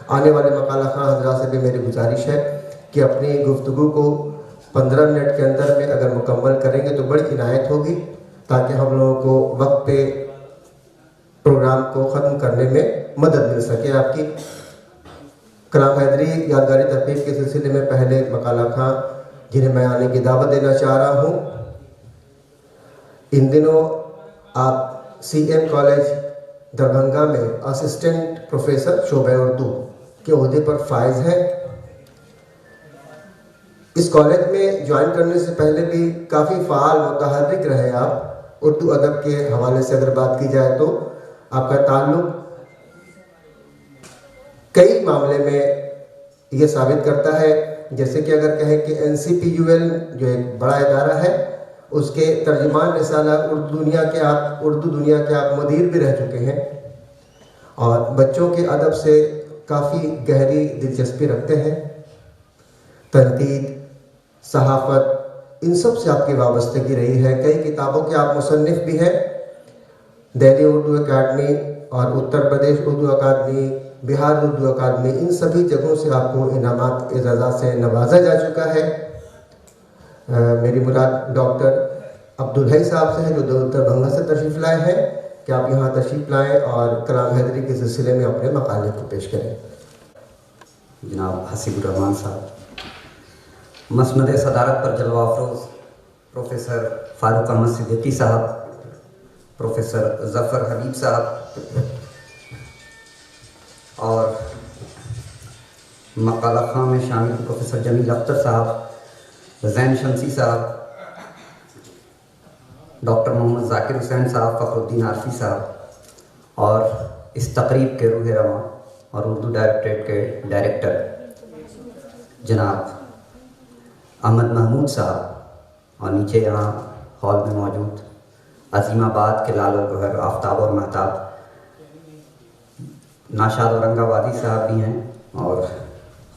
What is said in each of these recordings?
آنے والے مقالہ خواں حضرات سے بھی میری گزارش ہے کہ اپنی گفتگو کو 15 منٹ کے اندر میں اگر مکمل کریں گے تو بڑی عنایت ہوگی، تاکہ ہم لوگوں کو وقت پہ پروگرام کو ختم کرنے میں مدد مل سکے آپ کی۔ کلام حیدری یادگاری تحقیق کے سلسلے میں پہلے مقالہ خواں جنہیں میں آنے کی دعوت دینا چاہ رہا ہوں، ان دنوں آپ سی ایم کالج دربھنگا میں اسسٹنٹ پروفیسر شعبہ اردو کے عہدے پر فائز ہیں۔ اس کالج میں جوائن کرنے سے پہلے بھی کافی فعال متحرک رہے آپ۔ اردو ادب کے حوالے سے اگر بات کی جائے تو آپ کا تعلق کئی معاملے میں یہ ثابت کرتا ہے، جیسے کہ اگر کہیں کہ NCPUL جو ایک بڑا ادارہ ہے، اس کے ترجمان رسالہ اردو دنیا کے آپ مدیر بھی رہ چکے ہیں، اور بچوں کے ادب سے کافی گہری دلچسپی رکھتے ہیں۔ تنقید، صحافت، ان سب سے آپ کی وابستگی رہی ہے۔ کئی کتابوں کے آپ مصنف بھی ہیں۔ دہلی اردو اکیڈمی اور اتر پردیش اردو اکیڈمی، بہار اردو اکیڈمی، ان سبھی جگہوں سے آپ کو انعامات اعزازات سے نوازا جا چکا ہے۔ میری مراد ڈاکٹر عبدالحی صاحب سے ہے، جو دربھنگا سے تشریف لائے ہیں، کہ آپ یہاں تشریف لائیں اور کلام حیدری کے سلسلے میں اپنے مقالے کو پیش کریں۔ جناب حسیب الرحمان صاحب، مسند صدارت پر جلوہ افروز پروفیسر فاروق احمد صدیقی صاحب، پروفیسر ظفر حبیب صاحب، اور مقالہ خواں میں شامل پروفیسر جمیل اختر صاحب، زین شمسی صاحب، ڈاکٹر محمد ذاکر حسین صاحب، فخر الدین عارفی صاحب، اور اس تقریب کے روح رواں اور اردو ڈائریکٹریٹ کے ڈائریکٹر جناب احمد محمود صاحب، اور نیچے یہاں ہال میں موجود عظیم آباد کے لال و گوہر، آفتاب اور مہتاب ناشاد اورنگ آبادی صاحب بھی ہیں، اور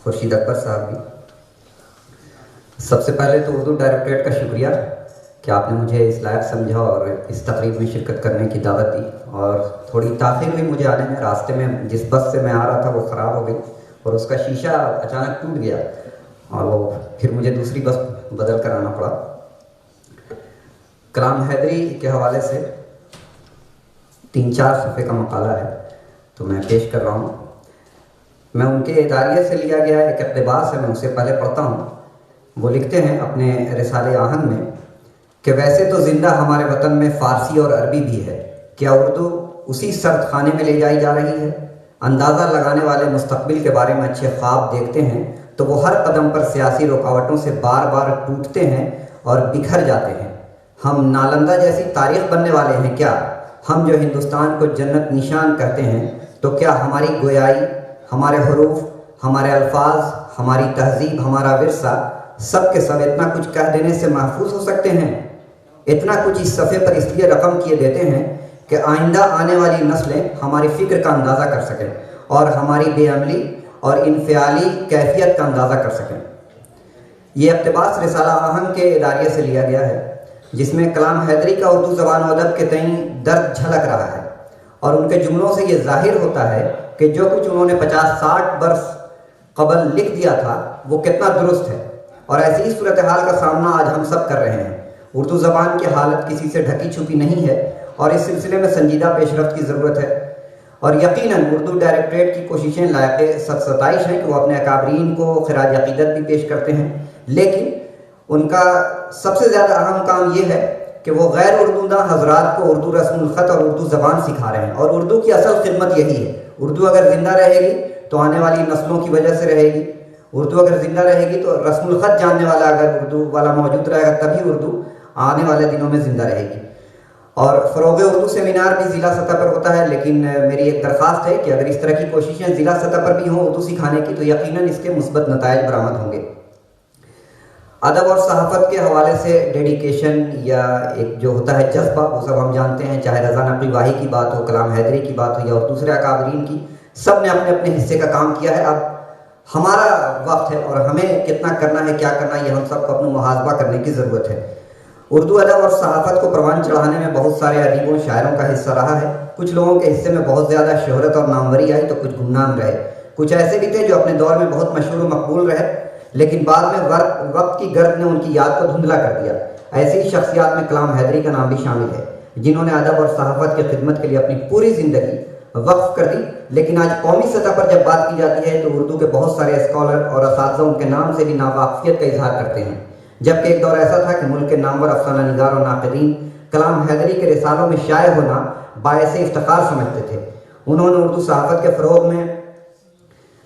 خورشید اکبر صاحب بھی۔ سب سے پہلے تو اردو ڈائریکٹریٹ کا شکریہ کہ آپ نے مجھے اس لائق سمجھا اور اس تقریب میں شرکت کرنے کی دعوت دی، اور تھوڑی تاخیر ہوئی مجھے آنے میں۔ راستے میں جس بس سے میں آ رہا تھا وہ خراب ہو گئی، اور اس کا شیشہ اچانک ٹوٹ گیا، اور وہ پھر مجھے دوسری بس بدل کر آنا پڑا۔ کلام حیدری کے حوالے سے 3-4 صفحے کا مقالہ ہے، تو میں پیش کر رہا ہوں۔ میں ان کے اداریے سے لیا گیا ایک اقتباس ہے، میں اسے پہلے پڑھتا ہوں۔ وہ لکھتے ہیں اپنے رسالے آہن میں کہ ویسے تو زندہ ہمارے وطن میں فارسی اور عربی بھی ہے، کیا اردو اسی سرد خانے میں لے جائی جا رہی ہے؟ اندازہ لگانے والے مستقبل کے بارے میں اچھے خواب دیکھتے ہیں تو وہ ہر قدم پر سیاسی رکاوٹوں سے بار بار ٹوٹتے ہیں اور بکھر جاتے ہیں۔ ہم نالندہ جیسی تاریخ بننے والے ہیں کیا؟ ہم جو ہندوستان کو جنت نشان کہتے ہیں، تو کیا ہماری گویائی، ہمارے حروف، ہمارے الفاظ، ہماری تہذیب، ہمارا ورثہ سب کے سب اتنا کچھ کہہ دینے سے محفوظ ہو سکتے ہیں؟ اتنا کچھ اس صفحے پر اس لیے رقم کیے دیتے ہیں کہ آئندہ آنے والی نسلیں ہماری فکر کا اندازہ کر سکیں اور ہماری بے عملی اور انفعالی کیفیت کا اندازہ کر سکیں۔ یہ اقتباس رسالہ آہن کے اداریے سے لیا گیا ہے، جس میں کلام حیدری کا اردو زبان و ادب کے تئیں درد جھلک رہا ہے، اور ان کے جملوں سے یہ ظاہر ہوتا ہے کہ جو کچھ انہوں نے 50-60 برس قبل لکھ دیا تھا وہ کتنا درست ہے، اور ایسی ہی صورتحال کا سامنا آج ہم سب کر رہے ہیں۔ اردو زبان کی حالت کسی سے ڈھکی چھپی نہیں ہے، اور اس سلسلے میں سنجیدہ پیش رفت کی ضرورت ہے، اور یقیناً اردو ڈائریکٹریٹ کی کوششیں لائق ستائش ہیں کہ وہ اپنے اکابرین کو خراج عقیدت بھی پیش کرتے ہیں، لیکن ان کا سب سے زیادہ اہم کام یہ ہے کہ وہ غیر اردو داں حضرات کو اردو رسم الخط اور اردو زبان سکھا رہے ہیں، اور اردو کی اصل خدمت یہی ہے۔ اردو اگر زندہ رہے گی تو آنے والی نسلوں کی وجہ سے رہے گی، اردو اگر زندہ رہے گی تو رسم الخط جاننے والا اگر اردو والا موجود رہے گا تبھی اردو آنے والے دنوں میں زندہ رہے گی۔ اور فروغ اردو سیمینار بھی ضلع سطح پر ہوتا ہے، لیکن میری ایک درخواست ہے کہ اگر اس طرح کی کوششیں ضلع سطح پر بھی ہوں اردو سکھانے کی تو یقیناً اس کے مثبت نتائج برآمد ہوں گے۔ ادب اور صحافت کے حوالے سے ڈیڈیکیشن یا ایک جو ہوتا ہے جذبہ، وہ سب ہم جانتے ہیں، چاہے رضا نقوی واہی کی بات ہو، کلام حیدری کی بات ہو، یا اور دوسرے اکابرین کی، سب نے اپنے اپنے حصے کا کام کیا ہے۔ اب ہمارا وقت ہے اور ہمیں کتنا کرنا ہے، کیا کرنا ہے، یہ ہم سب کو اپنا محاسبہ کرنے کی ضرورت ہے۔ اردو ادب اور صحافت کو پروان چڑھانے میں بہت سارے ادیبوں شاعروں کا حصہ رہا ہے۔ کچھ لوگوں کے حصے میں بہت زیادہ شہرت اور ناموری آئی تو کچھ گمنام رہے۔ کچھ ایسے بھی تھے جو اپنے دور میں بہت مشہور و مقبول رہے، لیکن بعد میں وقت کی گرد نے ان کی یاد کو دھندلا کر دیا۔ ایسی ہی شخصیات میں کلام حیدری کا نام بھی شامل ہے، جنہوں نے ادب اور صحافت کی خدمت کے لیے اپنی پوری زندگی وقف کر دی، لیکن آج قومی سطح پر جب بات کی جاتی ہے تو اردو کے بہت سارے اسکالر اور اساتذہ ان کے نام سے بھی ناواقفیت کا اظہار کرتے ہیں، جبکہ ایک دور ایسا تھا کہ ملک کے نامور افسانہ نگار اور ناقدین کلام حیدری کے رسالوں میں شائع ہونا باعث افتخار سمجھتے تھے۔ انہوں نے اردو صحافت کے فروغ میں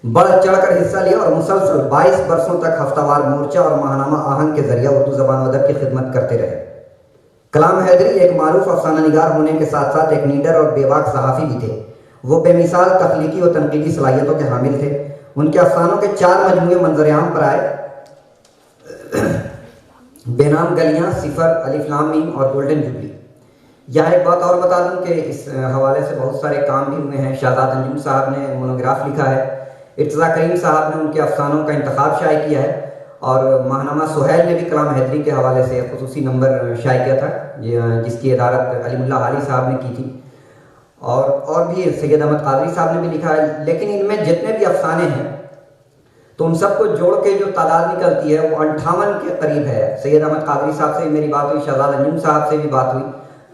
بڑھ چڑھ کر حصہ لیا اور مسلسل 22 برسوں تک ہفتہ وار مورچہ اور ماہنامہ آہنگ کے ذریعہ اردو زبان و ادب کی خدمت کرتے رہے۔ کلام حیدری ایک معروف افسانہ نگار ہونے کے ساتھ ساتھ ایک نیڈر اور بے باک صحافی بھی تھے۔ وہ بے مثال تخلیقی و تنقیدی صلاحیتوں کے حامل تھے۔ ان کے افسانوں کے 4 مجموعے منظر عام پر آئے، بے نام گلیاں، صفر، الف لام میم اور گولڈن جوبلی۔ یہاں ایک بات اور بتا دوں کہ اس حوالے سے بہت سارے کام بھی ہوئے ہیں۔ شہزاد انجم صاحب نے مونوگراف لکھا ہے، ارتضیٰ کریم صاحب نے ان کے افسانوں کا انتخاب شائع کیا ہے، اور ماہنامہ سہیل نے بھی کلام حیدری کے حوالے سے خصوصی نمبر شائع کیا تھا، جس کی ادارت علیم اللہ حالی صاحب نے کی تھی، اور بھی سید احمد قادری صاحب نے بھی لکھا ہے۔ لیکن ان میں جتنے بھی افسانے ہیں تو ان سب کو جوڑ کے جو تعداد نکلتی ہے وہ 58 کے قریب ہے۔ سید احمد قادری صاحب سے میری بات ہوئی، شہزاد انجم صاحب سے بھی بات ہوئی،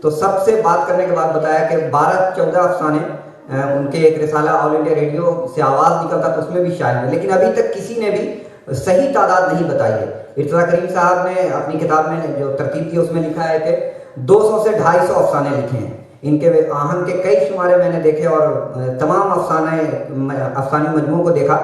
تو سب سے بات کرنے کے بعد بتایا کہ 12-14 افسانے ان کے ایک رسالہ آل انڈیا ریڈیو سے آواز نکلتا تو اس میں بھی شائع ہیں، لیکن ابھی تک کسی نے بھی صحیح تعداد نہیں بتائی ہے۔ ارتضیٰ کریم صاحب نے اپنی کتاب میں جو ترتیب کی اس میں لکھا ہے کہ 200 سے 250 افسانے لکھے ہیں۔ ان کے آہنگ کے کئی شمارے میں نے دیکھے اور تمام افسانی مجموعوں کو دیکھا،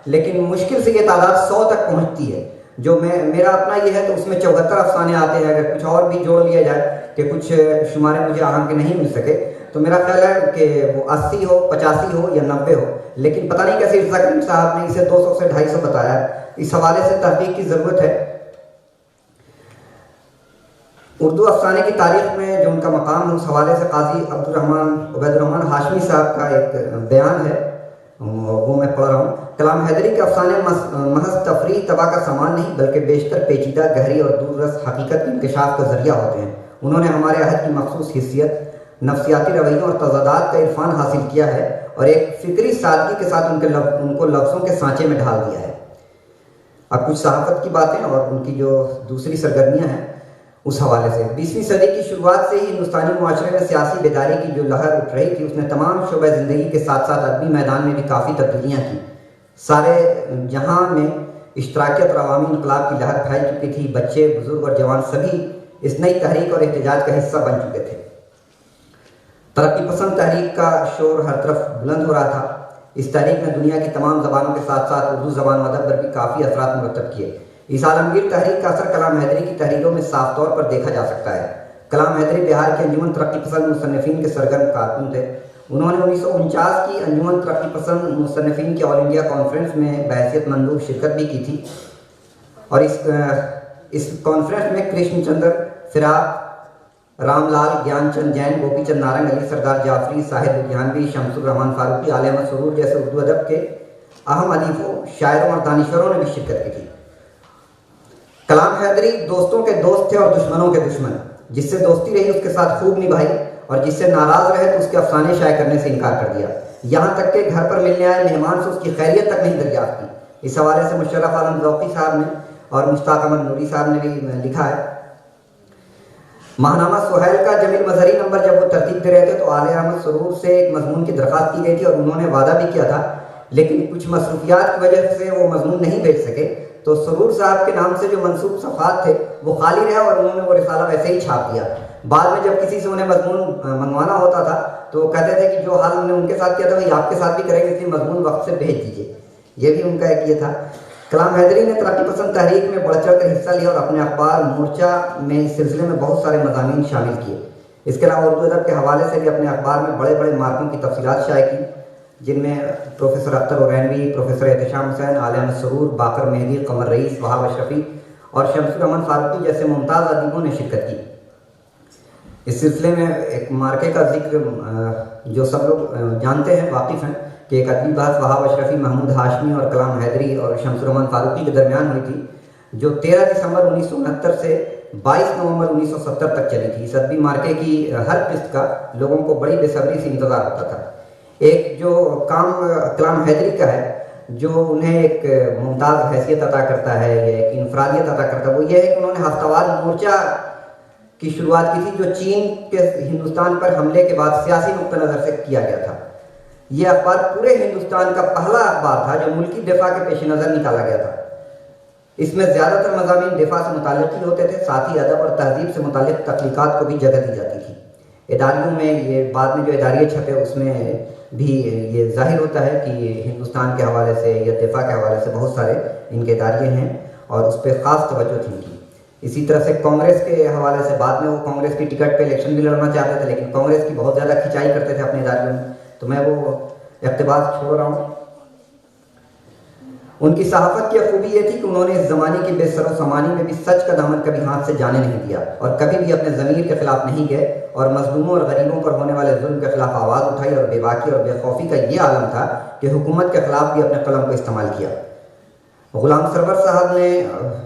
لیکن مشکل سے یہ تعداد 100 تک پہنچتی ہے۔ جو میرا اپنا یہ ہے تو اس میں 74 افسانے آتے ہیں۔ اگر کچھ اور بھی جوڑ لیا جائے کہ کچھ شمارے مجھے آہنگ کے نہیں مل سکے تو میرا خیال ہے کہ وہ 80 ہو، 85 ہو یا 90 ہو، لیکن پتہ نہیں کیسے ارتضیٰ کریم صاحب نے اسے 200 سے 250 بتایا ہے۔ اس حوالے سے تحقیق کی ضرورت ہے۔ اردو افسانے کی تاریخ میں جو ان کا مقام ہے اس حوالے سے قاضی عبید الرحمن ہاشمی صاحب کا ایک بیان ہے، وہ میں پڑھ رہا ہوں۔ کلام حیدری کے افسانے محض تفریح طبع کا سامان نہیں بلکہ بیشتر پیچیدہ، گہری اور دور رس حقیقت کے انکشاف کا ذریعہ ہوتے ہیں۔ انہوں نے ہمارے عہد کی مخصوص حیثیت، نفسیاتی رویوں اور تضادات کا عرفان حاصل کیا ہے اور ایک فکری سادگی کے ساتھ ان کو لفظوں کے سانچے میں ڈھال دیا ہے۔ اب کچھ صحافت کی باتیں اور ان کی جو دوسری سرگرمیاں ہیں اس حوالے سے۔ 20ویں صدی کی شروعات سے ہی ہندوستانی معاشرے میں سیاسی بیداری کی جو لہر اٹھ رہی تھی اس نے تمام شعبہ زندگی کے ساتھ ساتھ ادبی میدان میں بھی کافی تبدیلیاں کی۔ سارے جہاں میں اشتراکیت اور عوامی انقلاب کی لہر پھیل چکی تھی۔ بچے، بزرگ اور جوان سبھی اس نئی تحریک اور احتجاج کا حصہ بن چکے تھے۔ ترقی پسند تحریک کا شور ہر طرف بلند ہو رہا تھا۔ اس تحریک نے دنیا کی تمام زبانوں کے ساتھ ساتھ اردو زبان و ادب پر بھی کافی اثرات مرتب کیے۔ اس عالمگیر تحریک کا اثر کلام حیدری کی تحریروں میں صاف طور پر دیکھا جا سکتا ہے۔ کلام حیدری بہار کے انجمن ترقی پسند مصنفین کے سرگرم کارکن تھے۔ انہوں نے 1949 کی انجمن ترقی پسند مصنفین کی آل انڈیا کانفرنس میں بحیثیت مندوب شرکت بھی کی تھی، اور اس کانفرنس میں کرشن چندر فراق، رام لال، گیان چند جین، گوپی چند نارنگ، علی سردار جعفری، ساحر لدھیانوی، شمس الرحمان فاروقی، عالیہ احمد سرور جیسے اردو ادب کے اہم ادیبوں، شاعروں اور دانشوروں نے بھی شرکت کی تھی۔ کلام حیدری دوستوں کے دوست تھے اور دشمنوں کے دشمن۔ جس سے دوستی رہی اس کے ساتھ خوب نبھائی، اور جس سے ناراض رہے تو اس کے افسانے شائع کرنے سے انکار کر دیا، یہاں تک کہ گھر پر ملنے آئے مہمان سے اس کی خیریت تک نہیں دریافت کی۔ اس حوالے سے مشرف عالم ذوقی صاحب نے اور مشتاق احمد نوری صاحب نے بھی لکھا ہے۔ ماہنامہ سہیل کا جمیل مظہری نمبر جب وہ ترتیب دے رہے تھے تو عالیہ احمد سرور سے ایک مضمون کی درخواست کی گئی تھی اور انہوں نے وعدہ بھی کیا تھا، لیکن کچھ مصروفیات کی وجہ سے وہ مضمون نہیں بھیج سکے، تو سرور صاحب کے نام سے جو منسوب صفحات تھے وہ خالی رہے اور انہوں نے وہ رسالہ ویسے ہی چھاپ دیا۔ بعد میں جب کسی سے انہیں مضمون منگوانا ہوتا تھا تو وہ کہتے تھے کہ جو حال ہم نے ان کے ساتھ کیا تھا وہی آپ کے ساتھ بھی کریں گے، اس لیے مضمون وقت سے بھیج دیجیے۔ یہ بھی ان کا ایک یہ تھا۔ کلام حیدری نے ترقی پسند تحریک میں بڑھ چڑھ کر حصہ لیا اور اپنے اخبار مورچہ میں اس سلسلے میں بہت سارے مضامین شامل کیے۔ اس کے علاوہ اردو ادب کے حوالے سے بھی اپنے اخبار میں بڑے بڑے مارکوں کی تفصیلات شائع کی، جن میں پروفیسر اختر اورینوی، پروفیسر احتشام حسین، عالیہ احمد سرور، باقر مہدی، قمر رئیس، وہاب اشرفی اور شمس الرحمان فاروقی جیسے ممتاز ادیبوں نے شرکت کی۔ اس سلسلے میں ایک مارکے کا ذکر جو سب لوگ جانتے ہیں، واقف ہیں، کہ ایک ادبی بحث وہاب اشرفی، محمود ہاشمی اور کلام حیدری اور شمس الرحمان فاروقی کے درمیان ہوئی تھی، جو 13 دسمبر 1969 سے 22 نومبر 1970 تک چلی تھی۔ اس ادبی مارکے کی ہر قسط کا لوگوں کو بڑی بے صبری سے انتظار ہوتا تھا۔ ایک جو کام کلام حیدری کا ہے جو انہیں ایک ممتاز حیثیت عطا کرتا ہے یا ایک انفرادیت عطا کرتا ہے وہ یہ ہے کہ انہوں نے ہفتہ وار مورچہ کی شروعات کی تھی جو چین کے ہندوستان پر حملے کے بعد سیاسی نقطہ نظر سے کیا گیا تھا۔ یہ اخبار پورے ہندوستان کا پہلا اخبار تھا جو ملکی دفاع کے پیش نظر نکالا گیا تھا۔ اس میں زیادہ تر مضامین دفاع سے متعلق ہی ہوتے تھے، ساتھ ہی ادب اور تہذیب سے متعلق تخلیقات کو بھی جگہ دی جاتی تھی۔ اداریوں میں یہ بعد میں جو اداریے چھپے اس میں بھی یہ ظاہر ہوتا ہے کہ ہندوستان کے حوالے سے یا دفاع کے حوالے سے بہت سارے ان کے اداریے ہیں اور اس پہ خاص توجہ تھی ان کی۔ اسی طرح سے کانگریس کے حوالے سے بعد میں وہ کانگریس کی ٹکٹ پہ الیکشن بھی لڑنا چاہتے تھے، لیکن کانگریس کی بہت زیادہ کھنچائی کرتے تھے اپنے اداریوں میں، تو میں وہ اقتباس چھوڑ رہا ہوں۔ ان کی صحافت کی خوبی یہ تھی کہ انہوں نے اس زمانے کی بے سر و سامانی میں بھی سچ کا دامن کبھی ہاتھ سے جانے نہیں دیا اور کبھی بھی اپنے ضمیر کے خلاف نہیں گئے اور مظلوموں اور غریبوں پر ہونے والے ظلم کے خلاف آواز اٹھائی اور بے باکی اور بے خوفی کا یہ عالم تھا کہ حکومت کے خلاف بھی اپنے قلم کو استعمال کیا۔ غلام سرور صاحب نے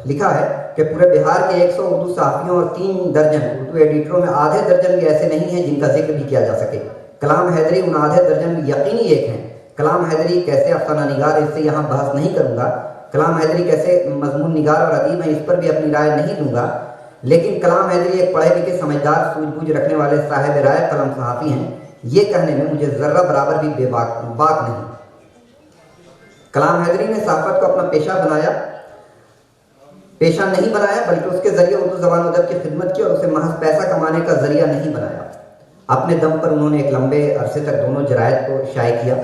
لکھا ہے کہ پورے بہار کے 100 اردو صحافیوں اور 3 درجن اردو ایڈیٹروں میں آدھے درجن بھی ایسے نہیں ہیں جن کا ذکر بھی کیا جا سکے۔ کلام حیدری ان آدھے درجن میں یقینی ایک ہیں۔ کلام حیدری کیسے افسانہ نگار، اس سے یہاں بحث نہیں کروں گا، کلام حیدری کیسے مضمون نگار اور ادیب ہیں اس پر بھی اپنی رائے نہیں دوں گا، لیکن کلام حیدری ایک پڑھے لکھے سمجھدار سوجھ بوجھ رکھنے والے صاحب رائے قلم صحافی ہیں، یہ کہنے میں مجھے ذرہ برابر بھی بے باک نہیں۔ کلام حیدری نے صحافت کو اپنا پیشہ نہیں بنایا بلکہ اس کے ذریعے اردو زبان و ادب کی خدمت کی اور اسے محض پیسہ کمانے کا ذریعہ نہیں بنایا۔ اپنے دم پر انہوں نے ایک لمبے عرصے تک دونوں جرائد کو شائع کیا۔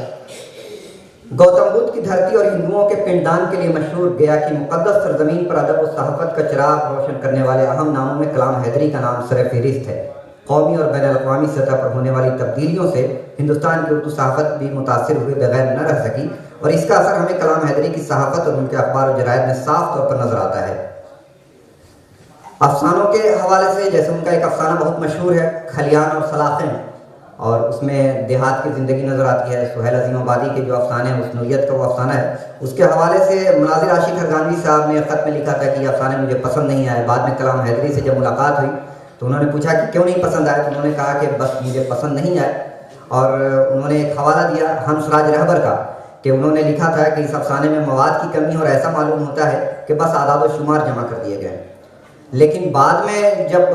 گوتم بدھ کی دھرتی اور ہندوؤں کے پنڈان کے لیے مشہور گیا کی مقدس سرزمین پر ادب و صحافت کا چراغ روشن کرنے والے اہم ناموں میں کلام حیدری کا نام سر فہرست ہے۔ قومی اور بین الاقوامی سطح پر ہونے والی تبدیلیوں سے ہندوستان کی اردو صحافت بھی متاثر ہوئے بغیر نہ رہ سکی اور اس کا اثر ہمیں کلام حیدری کی صحافت اور ان کے اخبار و جرائد میں صاف طور پر نظر آتا ہے۔ افسانوں کے حوالے سے جیسے ان کا ایک افسانہ بہت مشہور ہے کھلیان اور سلاخن، اور اس میں دیہات کی زندگی نظر آتی ہے۔ سہیل عظیم آبادی کے جو افسانے ہیں اس نوعیت کا وہ افسانہ ہے، اس کے حوالے سے مناظر عاشق ہرگانوی صاحب نے خط میں لکھا تھا کہ یہ افسانے مجھے پسند نہیں آئے۔ بعد میں کلام حیدری سے جب ملاقات ہوئی تو انہوں نے پوچھا کہ کیوں نہیں پسند آئے، تو انہوں نے کہا کہ بس مجھے پسند نہیں آئے، اور انہوں نے ایک حوالہ دیا ہم سراج رہبر کا کہ انہوں نے لکھا تھا کہ اس افسانے میں مواد کی کمی اور ایسا معلوم ہوتا ہے کہ بس اعداد و شمار جمع کر دیے گئے۔ لیکن بعد میں جب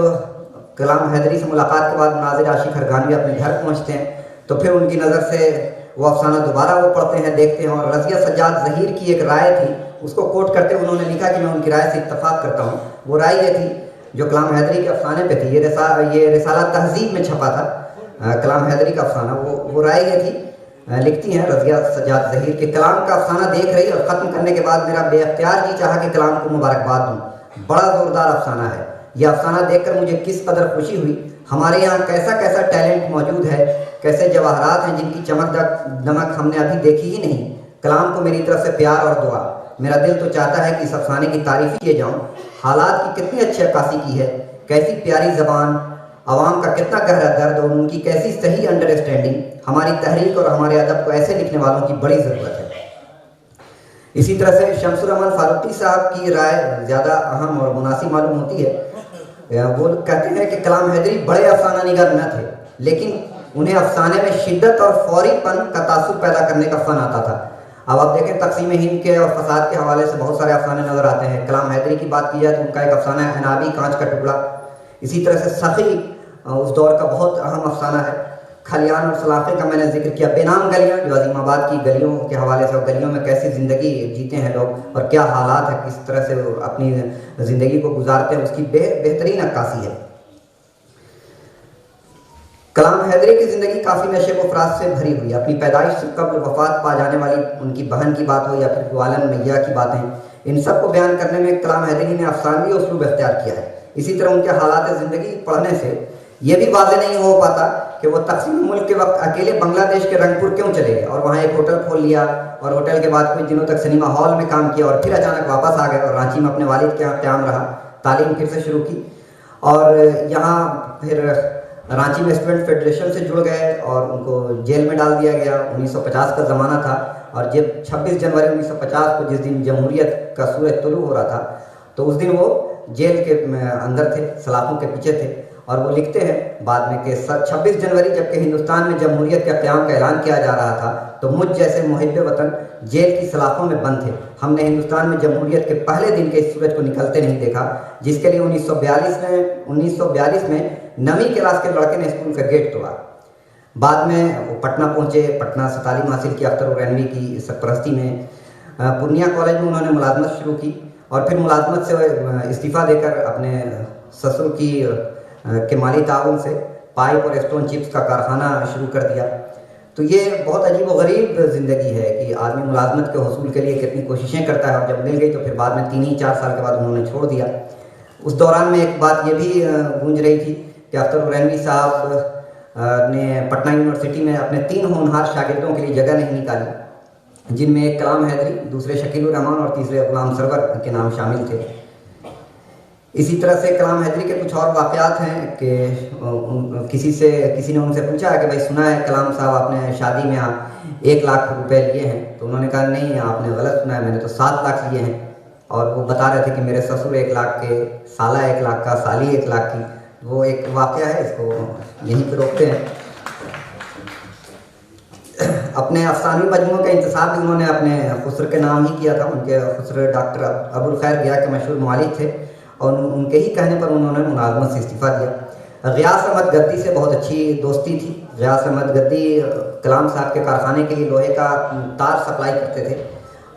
کلام حیدری سے ملاقات کے بعد مناظر عاشق ہرگانوی اپنے گھر پہنچتے ہیں تو پھر ان کی نظر سے وہ افسانہ دوبارہ وہ پڑھتے ہیں، دیکھتے ہیں، اور رضیہ سجاد ظہیر کی ایک رائے تھی اس کو کوٹ کرتے انہوں نے لکھا کہ میں ان کی رائے سے اتفاق کرتا ہوں۔ وہ رائے یہ تھی جو کلام حیدری کے افسانے پہ تھی، یہ رسالہ تہذیب میں چھپا تھا کلام حیدری کا افسانہ، وہ رائے یہ تھی، لکھتی ہیں رضیہ سجاد ظہیر کہ کلام کا افسانہ دیکھ رہی اور ختم کرنے کے بعد میرا بے اختیار جی چاہا کہ کلام کو مبارکباد دوں، بڑا زوردار افسانہ ہے۔ یہ افسانہ دیکھ کر مجھے کس قدر خوشی ہوئی، ہمارے یہاں کیسا کیسا ٹیلنٹ موجود ہے، کیسے جواہرات ہیں جن کی چمک دمک ہم نے ابھی دیکھی ہی نہیں۔ کلام کو میری طرف سے پیار اور دعا، میرا دل تو چاہتا ہے کہ اس افسانے کی تعریف کیے جاؤں، حالات کی کتنی اچھی عکاسی کی ہے، کیسی پیاری زبان، عوام کا کتنا گہرا درد اور ان کی کیسی صحیح انڈرسٹینڈنگ، ہماری تحریک اور ہمارے ادب کو ایسے لکھنے والوں کی بڑی ضرورت ہے۔ اسی طرح سے شمس الرحمن فاروقی صاحب کی رائے زیادہ اہم اور مناسب معلوم ہوتی ہے۔ وہ کہتے ہیں کہ کلام حیدری بڑے افسانہ نگار نہ تھے، لیکن انہیں افسانے میں شدت اور فوری پن کا تاثر پیدا کرنے کا فن آتا تھا۔ اب آپ دیکھیں تقسیم ہند کے اور فساد کے حوالے سے بہت سارے افسانے نظر آتے ہیں۔ کلام حیدری کی بات کی جائے تو ان کا ایک افسانہ ہے عنابی کانچ کا ٹکڑا۔ اسی طرح سے سخی اس دور کا بہت اہم افسانہ ہے۔ کھلیان اور سلاخے کا میں نے ذکر کیا۔ بے نام گلیاں جو عظیم آباد کی گلیوں کے حوالے سے، اور گلیوں میں کیسی زندگی جیتے ہیں لوگ اور کیا حالات ہیں، کس طرح سے وہ اپنی زندگی کو گزارتے ہیں، اس کی بہترین عکاسی ہے۔ کلام حیدری کی زندگی کافی نشیب و فراز سے بھری ہوئی ہے۔ اپنی پیدائش سے قبل وفات پا جانے والی ان کی بہن کی بات ہو یا پھر گوالن میاں کی باتیں، ان سب کو بیان کرنے میں کلام حیدری نے افسانوی اسلوب اختیار کیا ہے۔ اسی طرح ان کے حالات زندگی پڑھنے سے یہ بھی واضح نہیں ہو پاتا کہ وہ تقسیم ملک کے وقت اکیلے بنگلہ دیش کے رنگ پور کیوں چلے گئے اور وہاں ایک ہوٹل کھول لیا اور ہوٹل کے بعد کچھ دنوں تک سنیما ہال میں کام کیا اور پھر اچانک واپس آ گئے اور رانچی میں اپنے والد کے یہاں قیام رہا، تعلیم پھر سے شروع کی اور یہاں پھر رانچی میں اسٹوڈنٹ فیڈریشن سے جڑ گئے اور ان کو جیل میں ڈال دیا گیا۔ 1950 کا زمانہ تھا اور جب 26 جنوری 1950 کو جس دن جمہوریت کا سورج طلوع ہو رہا تھا تو اس دن وہ جیل کے اندر تھے، سلاخوں کے پیچھے تھے اور وہ لکھتے ہیں بعد میں کہ 26 جنوری جب کہ ہندوستان میں جمہوریت کے قیام کا اعلان کیا جا رہا تھا تو مجھ جیسے محب وطن جیل کی سلاخوں میں بند تھے. ہم نے ہندوستان میں جمہوریت کے پہلے دن کے اس سورج کو نکلتے نہیں دیکھا جس کے لیے 1942 میں 9ویں کلاس کے لڑکے نے اسکول کا گیٹ توڑا. بعد میں وہ پٹنہ پہنچے, پٹنہ سے تعلیم حاصل کی اختر الرحنوی کی سرپرستی میں. پورنیہ کالج میں انہوں نے ملازمت شروع کی اور پھر ملازمت سے استعفیٰ دے کر اپنے سسر کے مالی تعاون سے پائپ اور اسٹون چپس کا کارخانہ شروع کر دیا. تو یہ بہت عجیب و غریب زندگی ہے کہ آدمی ملازمت کے حصول کے لیے کتنی کوششیں کرتا ہے اور جب مل گئی تو پھر بعد میں 3-4 سال کے بعد انہوں نے چھوڑ دیا. اس دوران میں ایک بات یہ بھی گونج رہی تھی کہ اختر الرحنوی صاحب نے پٹنہ یونیورسٹی میں اپنے 3 ہونہار شاگردوں کے لیے جگہ نہیں نکالی جن میں ایک کلام حیدری, دوسرے شکیل الرحمان اور تیسرے غلام سرور کے نام شامل تھے. اسی طرح سے کلام حیدری کے کچھ اور واقعات ہیں کہ کسی نے ان سے پوچھا کہ بھائی سنا ہے کلام صاحب آپ نے شادی میں 1 لاکھ روپے لیے ہیں, تو انہوں نے کہا نہیں آپ نے غلط سنا ہے, میں نے تو 7 لاکھ لیے ہیں. اور وہ بتا رہے تھے کہ میرے سسر 1 لاکھ کے, سالہ 1 لاکھ کا, سالی 1 لاکھ کی. وہ ایک واقعہ ہے, اس کو یہیں پہ روکتے ہیں. اپنے افسانوی مجموعوں کا انتصاب بھی انہوں نے اپنے خسر کے نام ہی کیا تھا. ان کے خسر ڈاکٹر ابوالخیر گیا کے مشہور معالج تھے اور ان کے ہی کہنے پر انہوں نے ملازمت سے استعفیٰ دیا. غیاث احمد گدی سے بہت اچھی دوستی تھی. غیاث احمد گدی کلام صاحب کے کارخانے کے لیے لوہے کا تار سپلائی کرتے تھے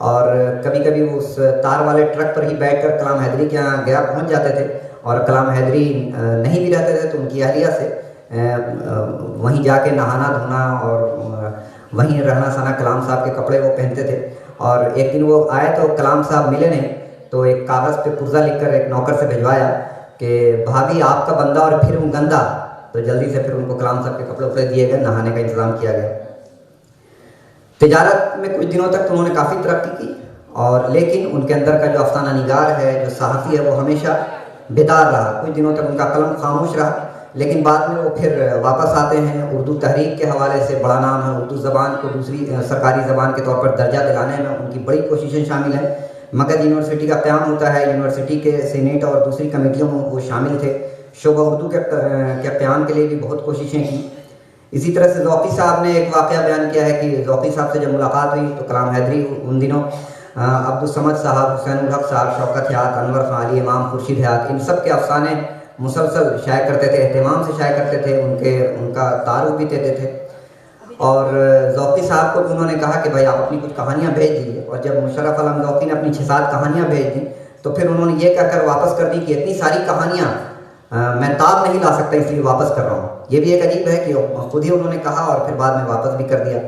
اور کبھی کبھی اس تار والے ٹرک پر ہی بیٹھ کر کلام حیدری کے یہاں گیا پہنچ جاتے تھے اور کلام حیدری نہیں بھی رہتے تھے تو ان کی اہلیہ سے وہیں جا کے نہانا دھونا اور وہیں رہنا سہنا کلام صاحب کے کپڑے وہ پہنتے تھے. اور ایک دن وہ آئے تو کلام صاحب ملے نہیں تو ایک کاغذ پہ پرزہ لکھ کر ایک نوکر سے بھجوایا کہ بھابھی آپ کا بندہ اور پھر ہوں گندا. تو جلدی سے پھر ان کو کلام صاحب کے کپڑے وپڑے دیے گئے, نہانے کا انتظام کیا گیا. تجارت میں کچھ دنوں تک تو انہوں نے کافی ترقی کی اور لیکن ان کے اندر کا جو افسانہ نگار ہے, جو صحافی ہے, وہ ہمیشہ بیدار رہا. کچھ دنوں تک ان کا قلم خاموش رہا لیکن بعد میں وہ پھر واپس آتے ہیں. اردو تحریک کے حوالے سے بڑا نام ہے. اردو زبان کو دوسری سرکاری زبان کے طور پر درجہ دلانے میں ان کی بڑی کوششیں شامل ہیں. مگد یونیورسٹی کا قیام ہوتا ہے, یونیورسٹی کے سینیٹ اور دوسری کمیٹیوں میں وہ شامل تھے. شعبہ اردو کے قیام کے لیے بھی بہت کوششیں کی. اسی طرح سے ذوقی صاحب نے ایک واقعہ بیان کیا ہے کہ ذوقی صاحب سے جب ملاقات ہوئی تو کلام حیدری ان دنوں عبدالصمد صاحب, حسین الحق صاحب, شوکت حیات, انور خان علی امام, خورشید حیات, ان سب کے افسانے مسلسل شائع کرتے تھے, اہتمام سے شائع کرتے تھے. ان کا تعارف بھی دیتے تھے. اور ذوقی صاحب کو بھی انہوں نے کہا کہ بھائی آپ اپنی کچھ کہانیاں بھیج دیجیے. اور جب مشرف علم ذوقی نے اپنی 6-7 کہانیاں بھیج دیں تو پھر انہوں نے یہ کہہ کر واپس کر دی کہ اتنی ساری کہانیاں میں تاب نہیں لا سکتا اس لیے واپس کر رہا ہوں. یہ بھی ایک عجیب ہے کہ خود ہی انہوں نے کہا اور پھر بعد میں واپس بھی کر دیا.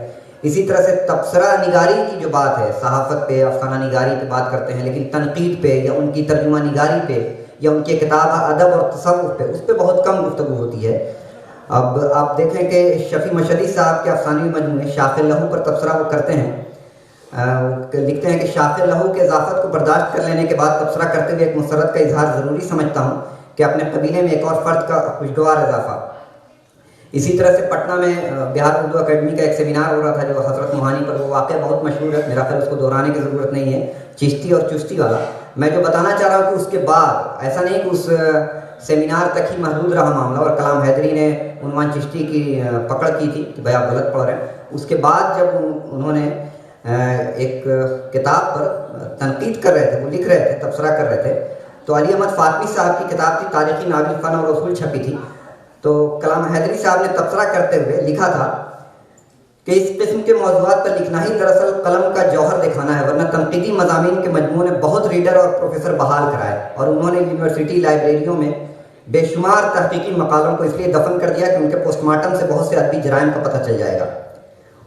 اسی طرح سے تبصرہ نگاری کی جو بات ہے, صحافت پہ, افسانہ نگاری پہ بات کرتے ہیں لیکن تنقید پہ یا ان کی ترجمہ نگاری پہ یا ان کی کتاب ادب اور تصوف پہ اس پہ بہت کم گفتگو ہوتی ہے. اب آپ دیکھیں کہ شفیع مشہدی صاحب کے افسانوی مجموعے شاخ لہو پر تبصرہ وہ کرتے ہیں. لکھتے ہیں کہ شاخ لہو کے اضافت کو برداشت کر لینے کے بعد تبصرہ کرتے ہوئے ایک مسرت کا اظہار ضروری سمجھتا ہوں کہ اپنے قبیلے میں ایک اور فرد کا خوشگوار اضافہ. اسی طرح سے پٹنہ میں بہار اردو اکیڈمی کا ایک سیمینار ہو رہا تھا جو حضرت موہانی پر, وہ واقعہ بہت مشہور ہے, میرا خیال اس کو دہرانے کی ضرورت نہیں ہے, چشتی اور چستی والا. میں جو بتانا چاہ رہا ہوں کہ اس کے بعد ایسا نہیں کہ اس سیمینار تک ہی محدود رہا معاملہ اور کلام حیدری نے عنوان چشتی کی پکڑ کی تھی کہ بھائی آپ غلط پڑھ رہے ہیں. اس کے بعد جب انہوں نے ایک کتاب پر تنقید کر رہے تھے, وہ لکھ رہے تھے, تبصرہ کر رہے تھے, تو علی احمد فاطمی صاحب کی کتاب تھی تاریخی ناول فن اور اصول چھپی تھی. تو کلام حیدری صاحب نے تبصرہ کرتے ہوئے لکھا تھا کہ اس قسم کے موضوعات پر لکھنا ہی دراصل قلم کا جوہر دکھانا ہے, ورنہ تنقیدی مضامین کے مجموعے نے بہت ریڈر اور پروفیسر بحال کرائے اور انہوں نے یونیورسٹی لائبریریوں میں بے شمار تحقیقی مقالوں کو اس لیے دفن کر دیا کہ ان کے پوسٹ مارٹم سے بہت سے ادبی جرائم کا پتہ چل جائے گا.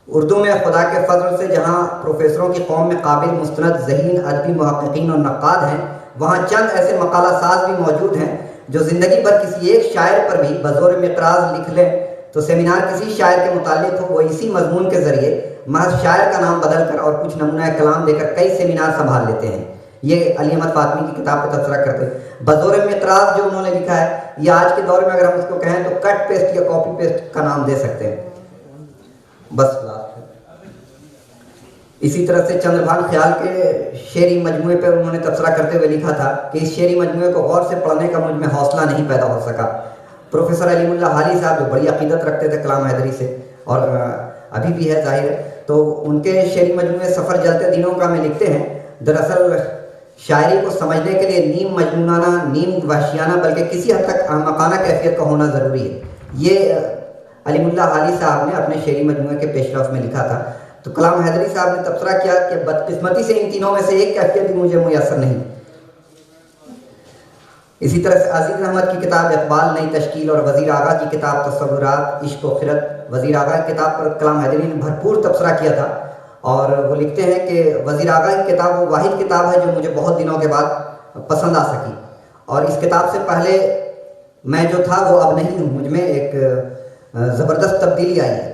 اردو میں خدا کے فضل سے جہاں پروفیسروں کی قوم میں قابل مستند ذہین ادبی محققین اور نقاد ہیں, وہاں چند ایسے مقالہ ساز بھی موجود ہیں جو زندگی بھر کسی ایک شاعر پر بھی بزور مقراض لکھ لیں تو سیمینار کسی شاعر کے متعلق ہو, وہ اسی مضمون کے ذریعے محض شاعر کا نام بدل کر اور کچھ نمونہ کلام دے کر کئی سیمینار سنبھال لیتے ہیں. یہ علی احمد فاطمی کی کتاب پہ تبصرہ کرتے ہیں. بزور مقراض جو انہوں نے لکھا ہے, یہ آج کے دور میں اگر ہم اس کو کہیں تو کٹ پیسٹ یا کاپی پیسٹ کا نام دے سکتے ہیں. بس اسی طرح سے چندر بھان خیال کے شعری مجموعے پر انہوں نے تبصرہ کرتے ہوئے لکھا تھا کہ اس شعری مجموعے کو غور سے پڑھنے کا مجھ میں حوصلہ نہیں پیدا ہو سکا. پروفیسر علیم اللہ حالی صاحب جو بڑی عقیدت رکھتے تھے کلام حیدری سے اور ابھی بھی ہے ظاہر ہے، تو ان کے شعری مجموعے سفر جلتے دنوں کا میں لکھتے ہیں دراصل شاعری کو سمجھنے کے لیے نیم مجنونانہ نیم وحشیانہ بلکہ کسی حد تک احمقانہ کیفیت کا ہونا ضروری ہے. یہ علیم اللہ حالی صاحب نے اپنے شعری مجموعے کے پیش رفت میں لکھا تھا. تو کلام حیدری صاحب نے تبصرہ کیا کہ بدقسمتی سے ان تینوں میں سے ایک کیفیت بھی مجھے میسر نہیں. اسی طرح سے عزیز احمد کی کتاب اقبال نئی تشکیل اور وزیر آغا کی کتاب تصورات عشق و خرد، وزیر آغا کی کتاب پر کلام حیدری نے بھرپور تبصرہ کیا تھا اور وہ لکھتے ہیں کہ وزیر آغا کی کتاب وہ واحد کتاب ہے جو مجھے بہت دنوں کے بعد پسند آ سکی، اور اس کتاب سے پہلے میں جو تھا وہ اب نہیں ہوں، مجھ میں ایک زبردست تبدیلی آئی ہے.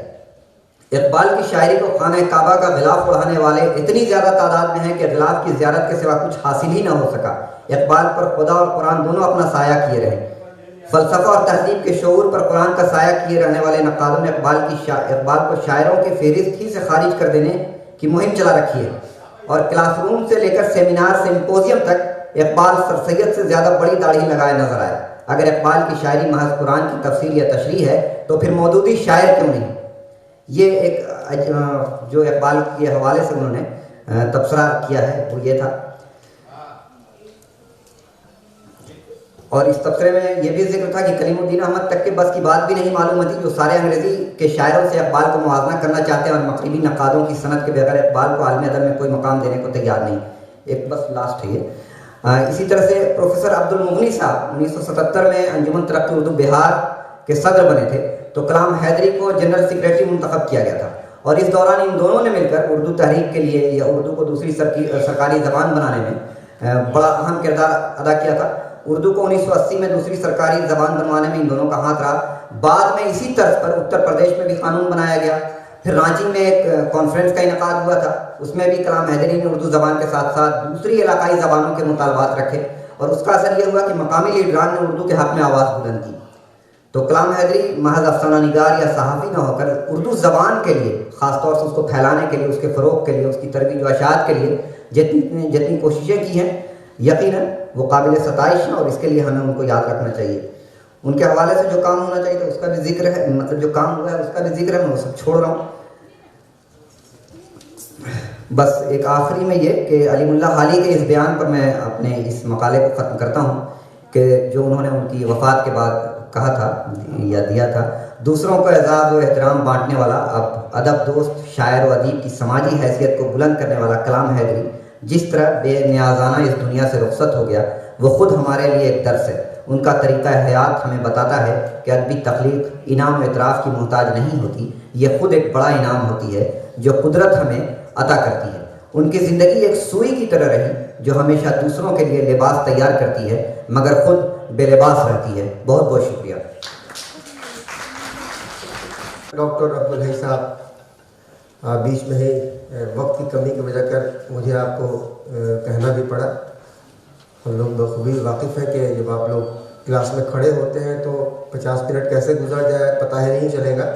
اقبال کی شاعری کو خانہ کعبہ کا غلاف اڑانے والے اتنی زیادہ تعداد میں ہیں کہ غلاف کی زیارت کے سوا کچھ حاصل ہی نہ ہو سکا. اقبال پر خدا اور قرآن دونوں اپنا سایہ کیے رہے. فلسفہ اور تہذیب کے شعور پر قرآن کا سایہ کیے رہنے والے نقادوں نے اقبال کو شاعروں کی فہرست ہی سے خارج کر دینے کی مہم چلا رکھی ہے، اور کلاس روم سے لے کر سیمینار سمپوزیم تک اقبال سر سید سے زیادہ بڑی داڑھی لگائے نظر آئے. اگر اقبال کی شاعری محض قرآن کی تفسیر یا تشریح ہے تو پھر مودودی شاعر کیوں نہیں؟ یہ ایک جو اقبال کے حوالے سے انہوں نے تبصرہ کیا ہے وہ یہ تھا. اور اس تبصرے میں یہ بھی ذکر تھا کہ کلیم الدین احمد تک کے بس کی بات بھی نہیں معلوم ہوتی جو سارے انگریزی کے شاعروں سے اقبال کو موازنہ کرنا چاہتے ہیں اور مغربی نقادوں کی سند کے بغیر اقبال کو عالمی ادب میں کوئی مقام دینے کو تیار نہیں. ایک بس لاسٹ ہے یہ. اسی طرح سے پروفیسر عبد المغنی صاحب 1977 میں انجمن ترقی اردو بہار کے صدر بنے تھے تو کلام حیدری کو جنرل سیکریٹری منتخب کیا گیا تھا، اور اس دوران ان دونوں نے مل کر اردو تحریک کے لیے یا اردو کو دوسری سرکاری زبان بنانے میں بڑا اہم کردار ادا کیا تھا. اردو کو 1980 میں دوسری سرکاری زبان بنوانے میں ان دونوں کا ہاتھ رہا. بعد میں اسی طرز پر اتر پردیش میں بھی قانون بنایا گیا. پھر رانچی میں ایک کانفرنس کا انعقاد ہوا تھا، اس میں بھی کلام حیدری نے اردو زبان کے ساتھ ساتھ دوسری علاقائی زبانوں کے مطالبات رکھے، اور اس کا اثر یہ ہوا کہ مقامی لیڈران نے اردو کے حق میں آواز بلند کی. تو کلام حیدری محض افسانہ نگار یا صحافی نہ ہو کر اردو زبان کے لیے، خاص طور سے اس کو پھیلانے کے لیے، اس کے فروغ کے لیے، اس کی ترویج و اشاعت کے لیے جتنی کوششیں کی ہیں یقیناً وہ قابل ستائش ہیں، اور اس کے لیے ہمیں ان کو یاد رکھنا چاہیے. ان کے حوالے سے جو کام ہونا چاہیے تھا اس کا بھی ذکر ہے، مطلب جو کام ہوا ہے اس کا بھی ذکر ہے، میں وہ سب چھوڑ رہا ہوں. بس ایک آخری میں یہ کہ علیم اللہ حالی کے اس بیان پر میں اپنے اس مقالے کو ختم کرتا ہوں کہ جو انہوں نے ان کی وفات کے بعد کہا تھا یا دیا تھا: دوسروں کو اعزاز و احترام بانٹنے والا، اب ادب دوست، شاعر و ادیب کی سماجی حیثیت کو بلند کرنے والا کلام حیدری جس طرح بے نیازانہ اس دنیا سے رخصت ہو گیا وہ خود ہمارے لیے ایک درس ہے. ان کا طریقہ حیات ہمیں بتاتا ہے کہ ادبی تخلیق انعام و اعتراف کی محتاج نہیں ہوتی، یہ خود ایک بڑا انعام ہوتی ہے جو قدرت ہمیں عطا کرتی ہے. ان کی زندگی ایک سوئی کی طرح رہی جو ہمیشہ دوسروں کے لیے لباس تیار کرتی ہے مگر خود بے لباس رہتی ہے. بہت بہت شکریہ. ڈاکٹر عبدالحی صاحب، بیچ میں ہی وقت کی کمی کی وجہ کر مجھے آپ کو کہنا بھی پڑا. ہم لوگ بخوبی واقف ہیں کہ جب آپ لوگ کلاس میں کھڑے ہوتے ہیں تو 50 منٹ کیسے گزر جائے پتہ ہی نہیں چلے گا.